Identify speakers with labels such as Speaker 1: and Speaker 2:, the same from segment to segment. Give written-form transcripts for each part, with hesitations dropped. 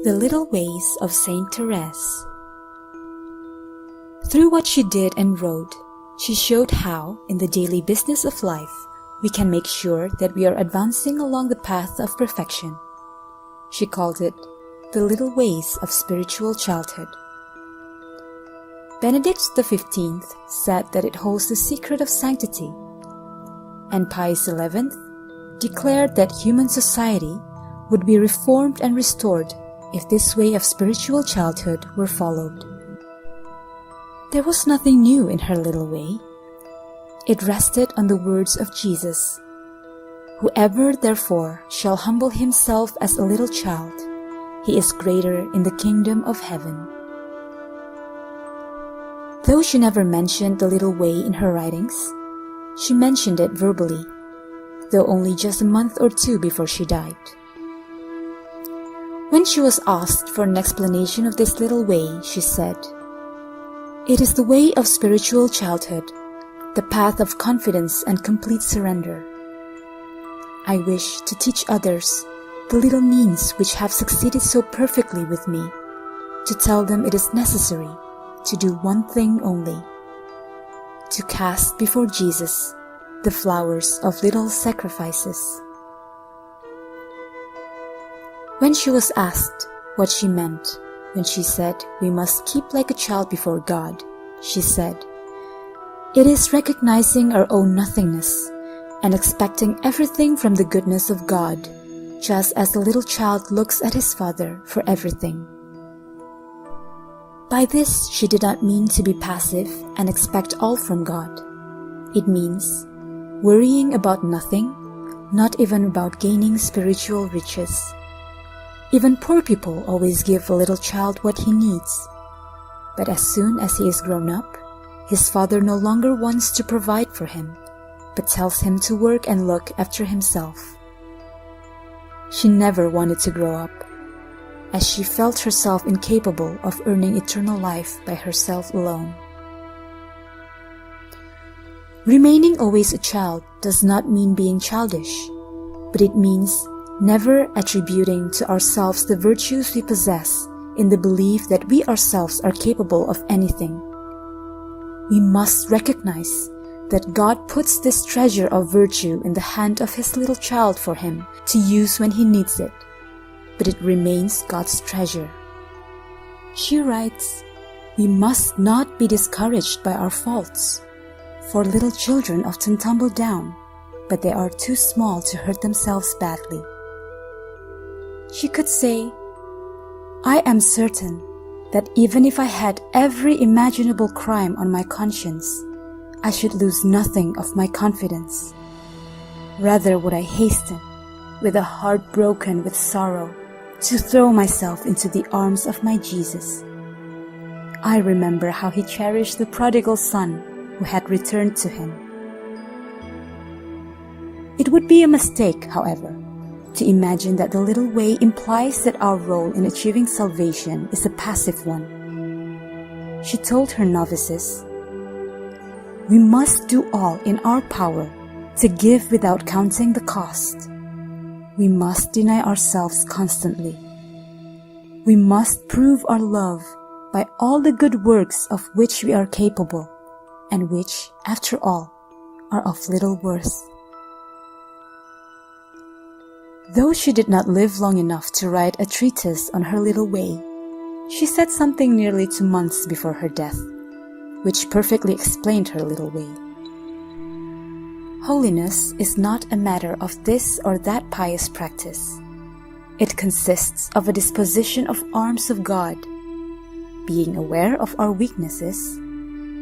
Speaker 1: The Little Ways of Saint Therese. Through what she did and wrote, she showed how, in the daily business of life, we can make sure that we are advancing along the path of perfection. She called it the little ways of spiritual childhood. Benedict XV said that it holds the secret of sanctity, and Pius XI declared that human society would be reformed and restored if this way of spiritual childhood were followed. There was nothing new in her little way. It rested on the words of Jesus, "Whoever therefore shall humble himself as a little child, he is greater in the kingdom of heaven." Though she never mentioned the little way in her writings, she mentioned it verbally, though only just a month or two before she died. When she was asked for an explanation of this little way, she said, "It is the way of spiritual childhood, the path of confidence and complete surrender. I wish to teach others the little means which have succeeded so perfectly with me, to tell them it is necessary to do one thing only, to cast before Jesus the flowers of little sacrifices." When she was asked what she meant when she said we must keep like a child before God, she said, "It is recognizing our own nothingness and expecting everything from the goodness of God, just as the little child looks at his father for everything." By this, she did not mean to be passive and expect all from God. It means worrying about nothing, not even about gaining spiritual riches. Even poor people always give a little child what he needs. But as soon as he is grown up, his father no longer wants to provide for him, but tells him to work and look after himself. She never wanted to grow up, as she felt herself incapable of earning eternal life by herself alone. Remaining always a child does not mean being childish, but it means never attributing to ourselves the virtues we possess in the belief that we ourselves are capable of anything. We must recognize that God puts this treasure of virtue in the hand of His little child for him to use when he needs it, but it remains God's treasure. She writes, "We must not be discouraged by our faults, for little children often tumble down, but they are too small to hurt themselves badly." She could say, "I am certain that even if I had every imaginable crime on my conscience, I should lose nothing of my confidence. Rather would I hasten, with a heart broken with sorrow, to throw myself into the arms of my Jesus. I remember how he cherished the prodigal son who had returned to him." It would be a mistake, however, to imagine that the little way implies that our role in achieving salvation is a passive one. She told her novices, "We must do all in our power to give without counting the cost. We must deny ourselves constantly. We must prove our love by all the good works of which we are capable, and which, after all, are of little worth." Though she did not live long enough to write a treatise on her little way, she said something nearly 2 months before her death, which perfectly explained her little way. Holiness is not a matter of this or that pious practice. It consists of a disposition of arms of God, being aware of our weaknesses,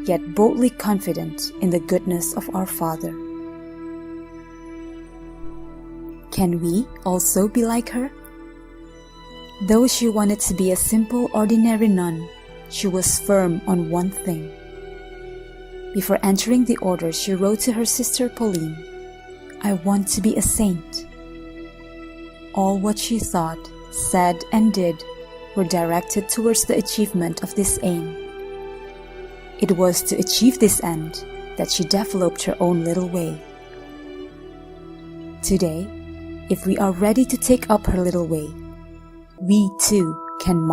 Speaker 1: yet boldly confident in the goodness of our Father. Can we also be like her? Though she wanted to be a simple, ordinary nun, she was firm on one thing. Before entering the order, she wrote to her sister Pauline, "I want to be a saint." All what she thought, said, and did were directed towards the achievement of this aim. It was to achieve this end that she developed her own little way. Today, if we are ready to take up her little way, we too can mark